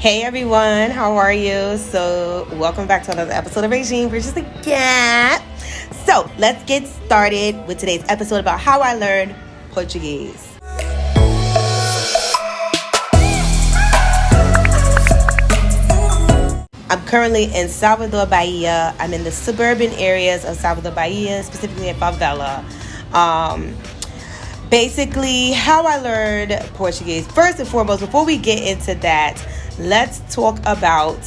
Hey everyone, how are you? So welcome back to another episode of Regine Bridges the Gap. So let's get started with today's episode about how I learned Portuguese. I'm currently in Salvador, Bahia. I'm in the suburban areas of Salvador, Bahia, specifically in Favela. Basically, how I learned Portuguese. First and foremost, before we get into that, let's talk about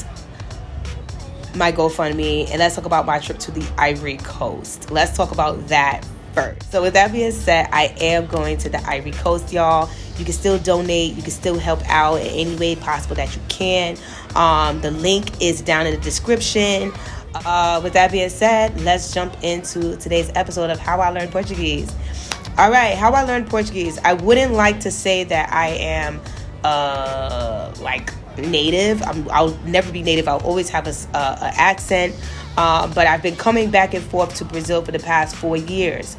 my GoFundMe and let's talk about my trip to the Ivory Coast. Let's talk about that first. So with that being said, I am going to the Ivory Coast, y'all. You can still donate. You can still help out in any way possible that you can. The link is down in the description. With that being said, let's jump into today's episode of How I Learned Portuguese. All right, how I learned Portuguese. I wouldn't like to say that I am native. I'll never be native. I'll always have a accent. But I've been coming back and forth to Brazil for the past 4 years.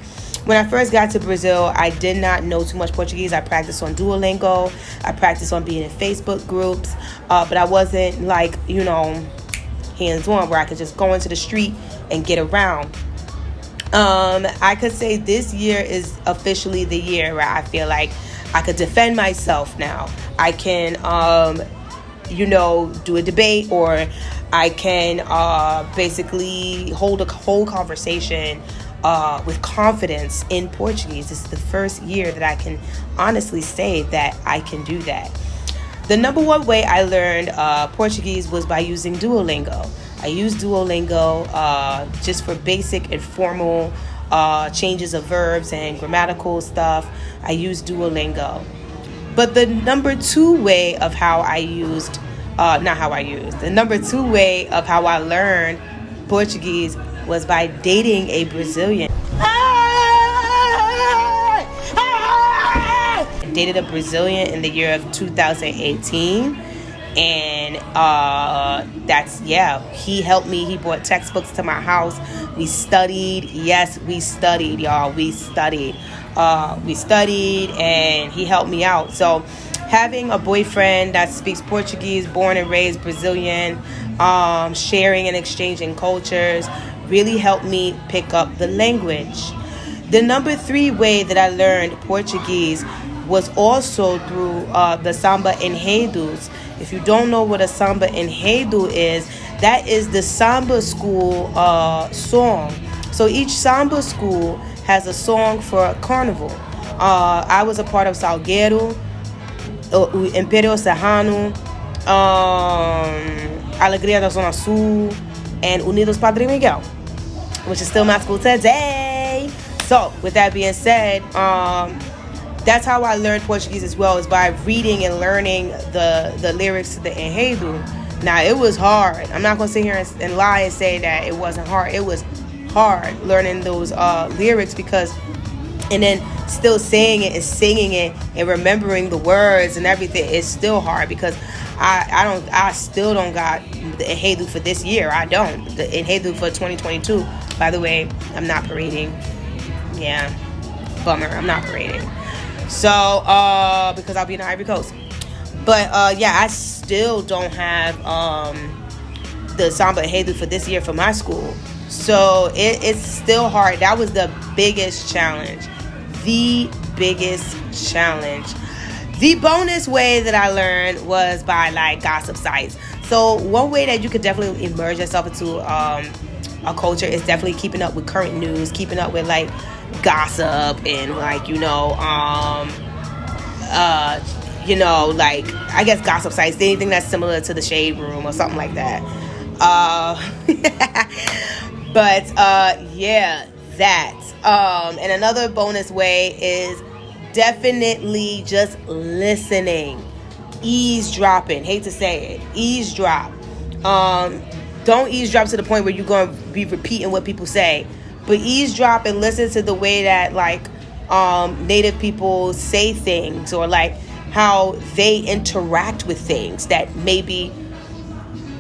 When I first got to Brazil, I did not know too much Portuguese. I practiced on Duolingo. I practiced on being in Facebook groups. But I wasn't hands-on where I could just go into the street and get around. I could say this year is officially the year where I feel like I could defend myself now. I can, do a debate, or I can basically hold a whole conversation with confidence in Portuguese. This is the first year that I can honestly say that I can do that. The number one way I learned Portuguese was by using Duolingo. I use Duolingo just for basic and formal changes of verbs and grammatical stuff. I use Duolingo. But the number two way of how I learned Portuguese was by dating a Brazilian. I dated a Brazilian in the year of 2018. And he helped me. He brought textbooks to my house. We studied. Yes, we studied, y'all. We studied, and he helped me out. So having a boyfriend that speaks Portuguese, born and raised Brazilian, sharing and exchanging cultures, really helped me pick up the language. The number three way that I learned Portuguese was also through the Samba enredos. If you don't know what a Samba enredo is, that is the Samba school song. So each Samba school has a song for Carnival. I was a part of Salgueiro, Império Serrano, Alegria da Zona Sul, and Unidos Padre Miguel, which is still my school today. So with that being said, that's how I learned Portuguese as well, is by reading and learning the lyrics to the enredo. Now, it was hard. I'm not going to sit here and lie and say that it wasn't hard. It was hard learning those lyrics and then still saying it and singing it and remembering the words and everything is still hard, because I still don't got the enredo for this year. I don't. The enredo for 2022, by the way, I'm not parading. Yeah, bummer. I'm not parading. So, because I'll be in the Ivory Coast. But, I still don't have the Samba enredo for this year for my school. So, it's still hard. That was the biggest challenge. The biggest challenge. The bonus way that I learned was by, gossip sites. So, one way that you could definitely immerse yourself into a culture is definitely keeping up with current news, keeping up with, gossip and I guess gossip sites, anything that's similar to the Shade Room or something like that. That. And another bonus way is definitely just listening, eavesdropping. Hate to say it, eavesdrop. Don't eavesdrop to the point where you're going to be repeating what people say. But eavesdrop and listen to the way that native people say things, or how they interact with things that maybe,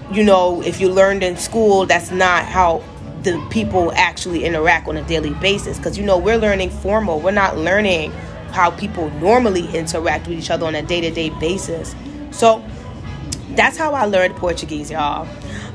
if you learned in school, that's not how the people actually interact on a daily basis. Because, we're learning formal. We're not learning how people normally interact with each other on a day-to-day basis. So that's how I learned Portuguese, y'all.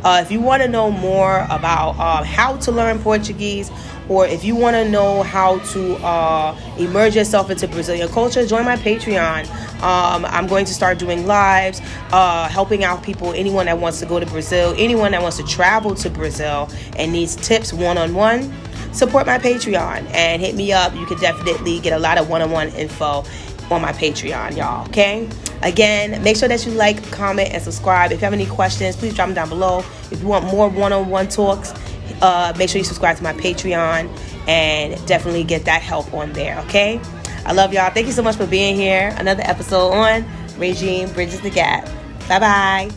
If you want to know more about how to learn Portuguese, or if you want to know how to immerse yourself into Brazilian culture, join my Patreon. I'm going to start doing lives, helping out people, anyone that wants to go to Brazil, anyone that wants to travel to Brazil and needs tips one-on-one. Support my Patreon and hit me up. You can definitely get a lot of one-on-one info on my Patreon, y'all. Okay? Again, make sure that you like, comment, and subscribe. If you have any questions, please drop them down below. If you want more one-on-one talks, make sure you subscribe to my Patreon and definitely get that help on there. Okay? I love y'all. Thank you so much for being here. Another episode on Regine Bridges the Gap. Bye-bye.